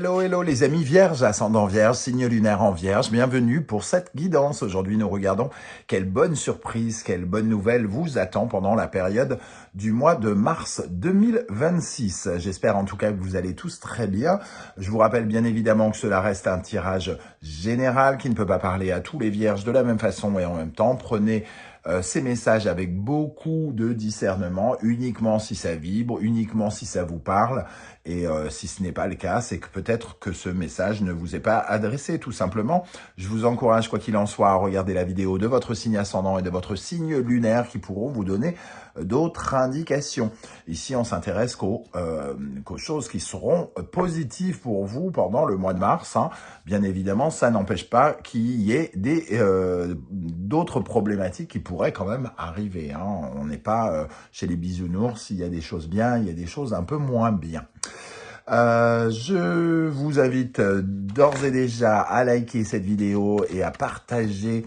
Hello, hello les amis vierges, ascendant vierge, signe lunaire en vierge, bienvenue pour cette guidance. Aujourd'hui nous regardons quelle bonne surprise, quelle bonne nouvelle vous attend pendant la période du mois de mars 2026. J'espère en tout cas que vous allez tous très bien. Je vous rappelle bien évidemment que cela reste un tirage général qui ne peut pas parler à tous les vierges de la même façon et en même temps. Prenez ces messages avec beaucoup de discernement, uniquement si ça vibre, uniquement si ça vous parle. Et si ce n'est pas le cas, c'est que peut-être que ce message ne vous est pas adressé, tout simplement. Je vous encourage, quoi qu'il en soit, à regarder la vidéo de votre signe ascendant et de votre signe lunaire qui pourront vous donner d'autres indications. Ici, on s'intéresse qu'aux choses qui seront positives pour vous pendant le mois de mars. Bien évidemment, ça n'empêche pas qu'il y ait d'autres problématiques qui pourraient quand même arriver. On n'est pas chez les bisounours, il y a des choses bien, il y a des choses un peu moins bien. Je vous invite d'ores et déjà à liker cette vidéo et à partager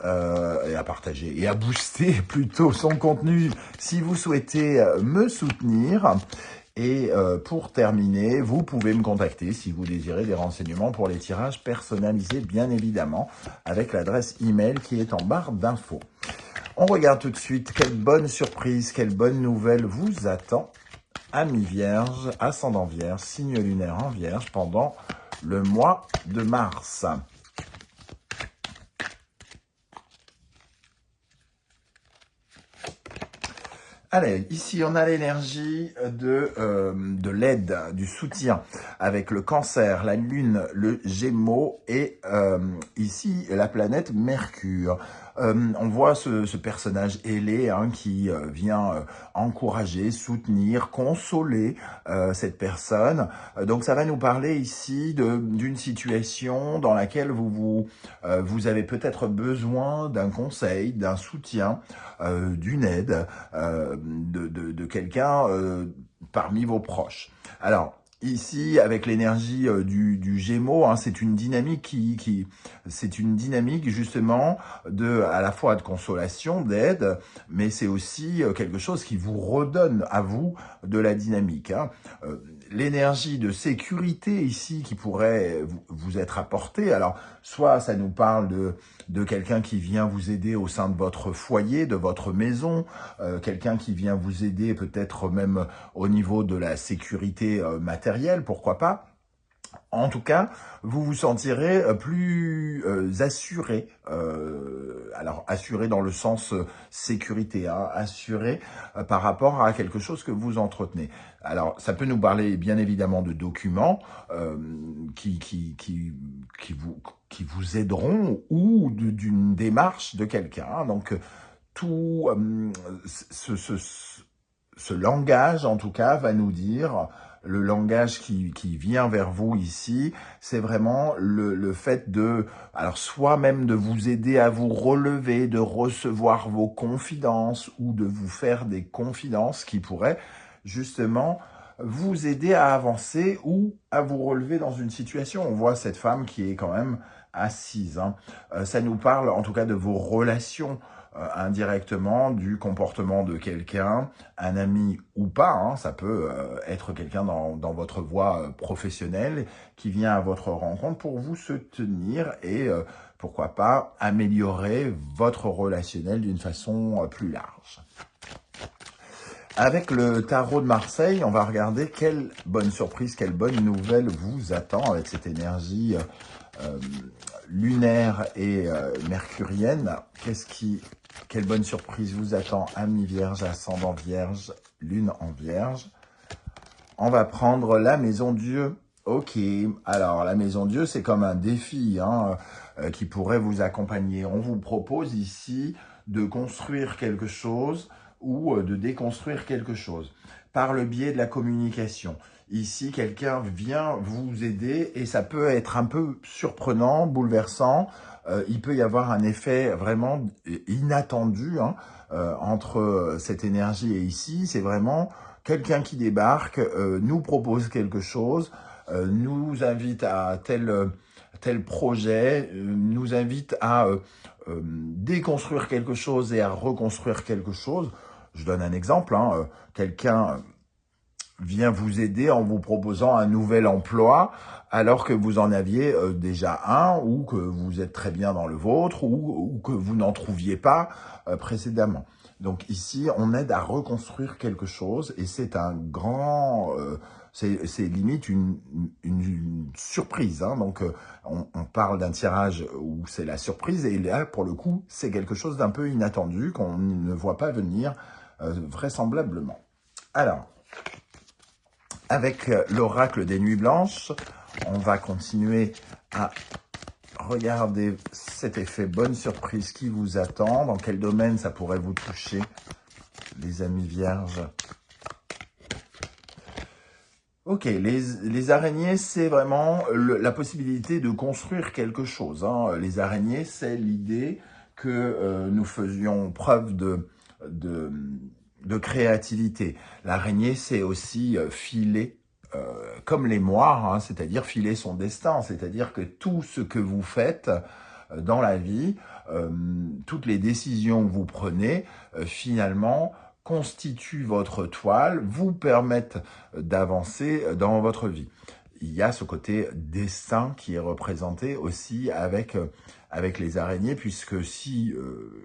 et à booster plutôt son contenu si vous souhaitez me soutenir. Et pour terminer, vous pouvez me contacter si vous désirez des renseignements pour les tirages personnalisés, bien évidemment, avec l'adresse email qui est en barre d'infos. On regarde tout de suite quelle bonne surprise, quelle bonne nouvelle vous attend. Amis vierge, ascendant vierge, signe lunaire en vierge pendant le mois de mars. Allez, ici on a l'énergie de l'aide, du soutien avec le cancer, la lune, le gémeaux et ici la planète Mercure. On voit ce personnage ailé qui vient encourager, soutenir, consoler cette personne. Donc ça va nous parler ici d'une situation dans laquelle vous avez peut-être besoin d'un conseil, d'un soutien, d'une aide, de quelqu'un parmi vos proches. Alors, ici, avec l'énergie du Gémeaux, c'est une dynamique c'est une dynamique justement à la fois de consolation, d'aide, mais c'est aussi quelque chose qui vous redonne à vous de la dynamique. L'énergie de sécurité ici qui pourrait vous être apportée. Alors, soit ça nous parle de quelqu'un qui vient vous aider au sein de votre foyer, de votre maison, quelqu'un qui vient vous aider peut-être même au niveau de la sécurité matérielle, pourquoi pas. En tout cas, vous vous sentirez plus assuré. Alors, assuré dans le sens sécurité, assuré par rapport à quelque chose que vous entretenez. Alors, ça peut nous parler bien évidemment de documents qui vous aideront ou d'une démarche de quelqu'un. Donc, tout ce langage, en tout cas, va nous dire, le langage qui vient vers vous ici, c'est vraiment le fait alors soit même de vous aider à vous relever, de recevoir vos confidences ou de vous faire des confidences qui pourraient justement vous aider à avancer ou à vous relever dans une situation. On voit cette femme qui est quand même assise. Ça nous parle en tout cas de vos relations indirectement, du comportement de quelqu'un, un ami ou pas, ça peut être quelqu'un dans votre voie professionnelle qui vient à votre rencontre pour vous soutenir et pourquoi pas améliorer votre relationnel d'une façon plus large. Avec le tarot de Marseille, on va regarder quelle bonne surprise, quelle bonne nouvelle vous attend avec cette énergie lunaire et mercurienne. Quelle bonne surprise vous attend, amis vierge, ascendant vierge, lune en vierge. On va prendre la maison Dieu. Ok, alors la maison Dieu, c'est comme un défi qui pourrait vous accompagner. On vous propose ici de construire quelque chose ou de déconstruire quelque chose par le biais de la communication. Ici, quelqu'un vient vous aider et ça peut être un peu surprenant, bouleversant. Il peut y avoir un effet vraiment inattendu entre cette énergie et ici. C'est vraiment quelqu'un qui débarque, nous propose quelque chose, nous invite à tel projet, nous invite à déconstruire quelque chose et à reconstruire quelque chose. Je donne un exemple, quelqu'un vient vous aider en vous proposant un nouvel emploi alors que vous en aviez déjà un ou que vous êtes très bien dans le vôtre ou que vous n'en trouviez pas précédemment. Donc ici, on aide à reconstruire quelque chose et c'est un grand... c'est limite une surprise. Hein. Donc on parle d'un tirage où c'est la surprise et là, pour le coup, c'est quelque chose d'un peu inattendu qu'on ne voit pas venir vraisemblablement. Alors, avec l'oracle des nuits blanches, on va continuer à regarder cet effet bonne surprise qui vous attend. Dans quel domaine ça pourrait vous toucher, les amis vierges? Ok, les araignées, c'est vraiment la possibilité de construire quelque chose. Hein. Les araignées, c'est l'idée que nous faisions preuve de créativité. L'araignée, c'est aussi filer comme les moires, hein, c'est-à-dire filer son destin. C'est-à-dire que tout ce que vous faites dans la vie, toutes les décisions que vous prenez, finalement, constituent votre toile, vous permettent d'avancer dans votre vie. Il y a ce côté destin qui est représenté aussi avec les araignées, puisque si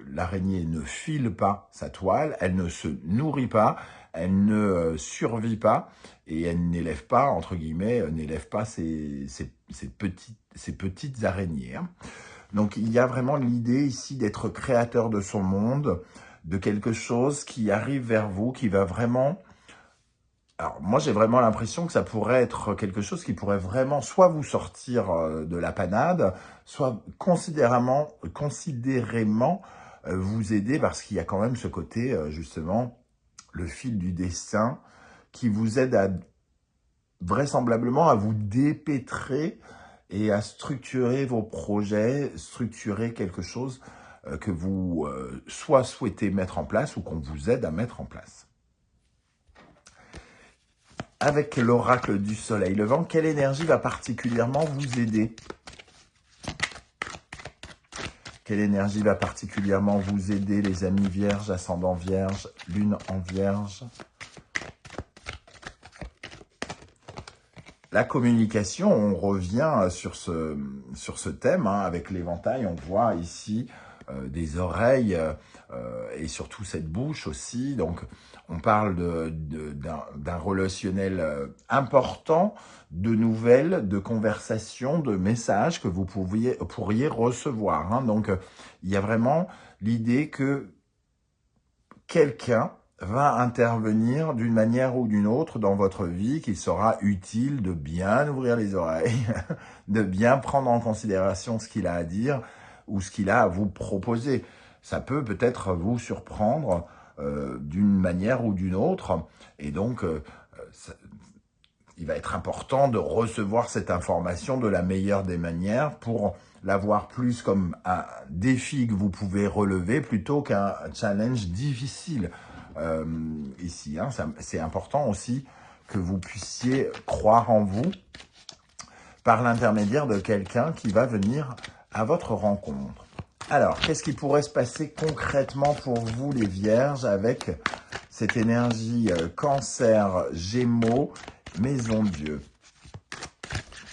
l'araignée ne file pas sa toile, elle ne se nourrit pas, elle ne survit pas, et elle n'élève pas, entre guillemets, n'élève pas ses petites araignées. Hein. Donc il y a vraiment l'idée ici d'être créateur de son monde, de quelque chose qui arrive vers vous, qui va vraiment... Alors moi j'ai vraiment l'impression que ça pourrait être quelque chose qui pourrait vraiment soit vous sortir de la panade, soit considérément vous aider parce qu'il y a quand même ce côté justement le fil du destin qui vous aide à vraisemblablement à vous dépêtrer et à structurer vos projets, structurer quelque chose que vous soit souhaitez mettre en place ou qu'on vous aide à mettre en place. Avec l'oracle du soleil levant, quelle énergie va particulièrement vous aider? Quelle énergie va particulièrement vous aider, les amis vierges, ascendant vierge, lune en vierge? La communication, on revient sur ce thème, hein, avec l'éventail, on voit ici des oreilles et surtout cette bouche aussi. Donc, on parle d'un relationnel important, de nouvelles, de conversations, de messages que vous pourriez recevoir. Hein. Donc, il y a vraiment l'idée que quelqu'un va intervenir d'une manière ou d'une autre dans votre vie, qu'il sera utile de bien ouvrir les oreilles, de bien prendre en considération ce qu'il a à dire ou ce qu'il a à vous proposer. Ça peut peut-être vous surprendre d'une manière ou d'une autre, et donc il va être important de recevoir cette information de la meilleure des manières pour la voir plus comme un défi que vous pouvez relever plutôt qu'un challenge difficile. Ici, hein, c'est important aussi que vous puissiez croire en vous par l'intermédiaire de quelqu'un qui va venir à votre rencontre. Alors, qu'est-ce qui pourrait se passer concrètement pour vous, les vierges, avec cette énergie cancer, gémeaux, maison Dieu?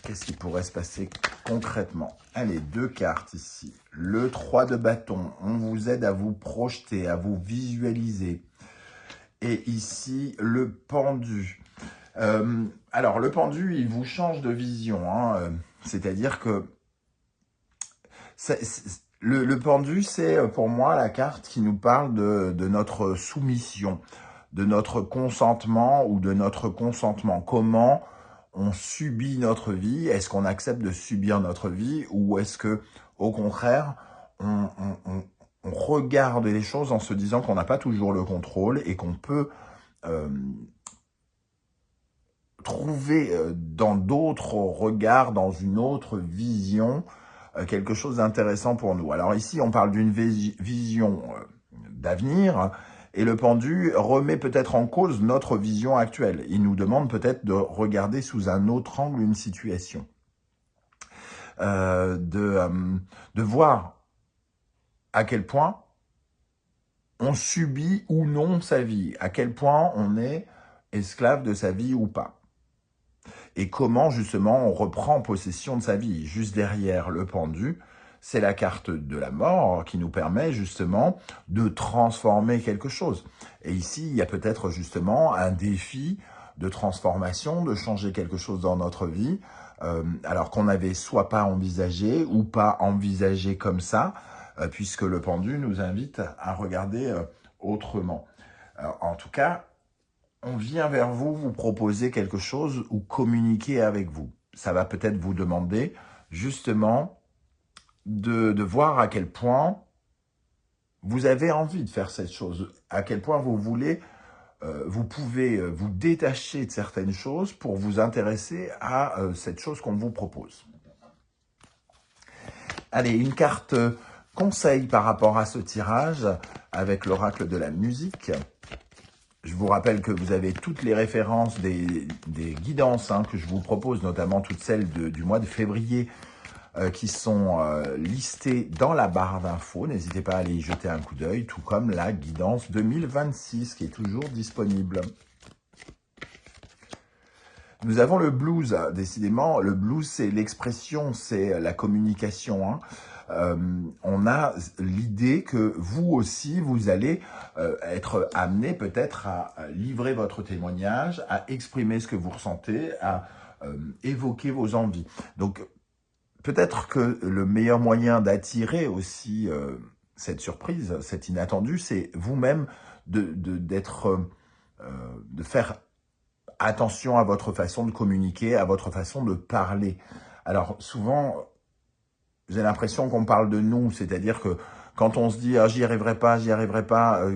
Qu'est-ce qui pourrait se passer concrètement? Allez, 2 cartes ici. Le 3 de bâton, on vous aide à vous projeter, à vous visualiser. Et ici, le pendu. Alors, le pendu, il vous change de vision. Hein, c'est-à-dire que le pendu, c'est pour moi la carte qui nous parle de notre soumission, de notre consentement ou de notre consentement. Comment on subit notre vie? Est-ce qu'on accepte de subir notre vie ou est-ce que, au contraire, on regarde les choses en se disant qu'on n'a pas toujours le contrôle et qu'on peut trouver dans d'autres regards, dans une autre vision, quelque chose d'intéressant pour nous. Alors ici, on parle d'une vision d'avenir et le pendu remet peut-être en cause notre vision actuelle. Il nous demande peut-être de regarder sous un autre angle une situation, de voir à quel point on subit ou non sa vie, à quel point on est esclave de sa vie ou pas. Et comment, justement, on reprend possession de sa vie. Juste derrière le pendu, c'est la carte de la mort qui nous permet, justement, de transformer quelque chose. Et ici, il y a peut-être, justement, un défi de transformation, de changer quelque chose dans notre vie, alors qu'on n'avait soit pas envisagé ou pas envisagé comme ça, puisque le pendu nous invite à regarder autrement. Alors, en tout cas, on vient vers vous, vous proposer quelque chose ou communiquer avec vous. Ça va peut-être vous demander justement de voir à quel point vous avez envie de faire cette chose, à quel point vous voulez, vous pouvez vous détacher de certaines choses pour vous intéresser à cette chose qu'on vous propose. Allez, une carte conseil par rapport à ce tirage avec l'oracle de la musique. Je vous rappelle que vous avez toutes les références des guidances que je vous propose, notamment toutes celles du mois de février qui sont listées dans la barre d'infos. N'hésitez pas à aller y jeter un coup d'œil, tout comme la guidance 2026 qui est toujours disponible. Nous avons le blues, décidément. Le blues, c'est l'expression, c'est la communication. On a l'idée que vous aussi, vous allez être amené peut-être à livrer votre témoignage, à exprimer ce que vous ressentez, à évoquer vos envies. Donc, peut-être que le meilleur moyen d'attirer aussi cette surprise, cet inattendu, c'est vous-même de faire attention à votre façon de communiquer, à votre façon de parler. Alors, souvent, j'ai l'impression qu'on parle de nous, c'est-à-dire que quand on se dit ah, j'y arriverai pas,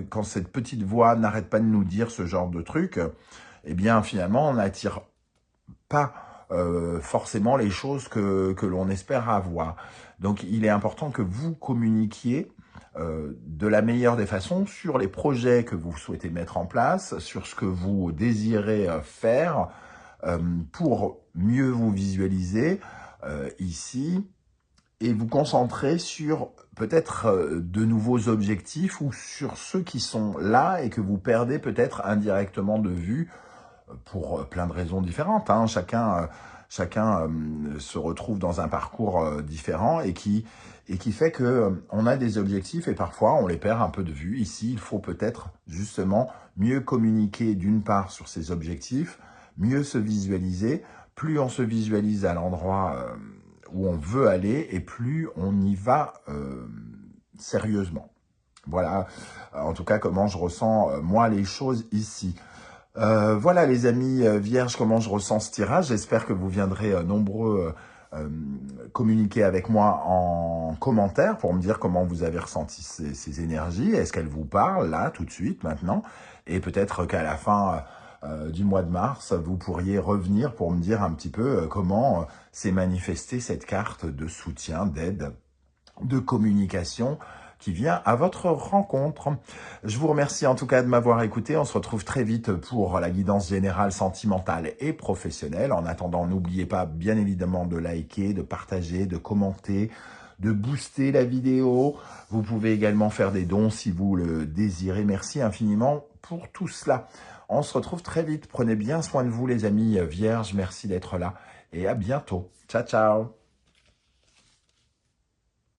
quand cette petite voix n'arrête pas de nous dire ce genre de truc, eh bien, finalement, on n'attire pas forcément les choses que l'on espère avoir. Donc, il est important que vous communiquiez de la meilleure des façons sur les projets que vous souhaitez mettre en place, sur ce que vous désirez faire pour mieux vous visualiser ici et vous concentrer sur peut-être de nouveaux objectifs ou sur ceux qui sont là et que vous perdez peut-être indirectement de vue pour plein de raisons différentes. Chacun se retrouve dans un parcours différent et qui fait que on a des objectifs et parfois on les perd un peu de vue. Ici, il faut peut-être justement mieux communiquer d'une part sur ces objectifs, mieux se visualiser. Plus on se visualise à l'endroit où on veut aller et plus on y va sérieusement. Voilà, en tout cas, comment je ressens, moi, les choses ici. Voilà les amis vierges, comment je ressens ce tirage. J'espère que vous viendrez nombreux communiquer avec moi en commentaire pour me dire comment vous avez ressenti ces énergies. Est-ce qu'elles vous parlent là, tout de suite, maintenant? Et peut-être qu'à la fin du mois de mars, vous pourriez revenir pour me dire un petit peu comment s'est manifestée cette carte de soutien, d'aide, de communication qui vient à votre rencontre. Je vous remercie en tout cas de m'avoir écouté. On se retrouve très vite pour la guidance générale sentimentale et professionnelle. En attendant, n'oubliez pas bien évidemment de liker, de partager, de commenter, de booster la vidéo. Vous pouvez également faire des dons si vous le désirez. Merci infiniment pour tout cela. On se retrouve très vite. Prenez bien soin de vous les amis vierges. Merci d'être là et à bientôt. Ciao, ciao.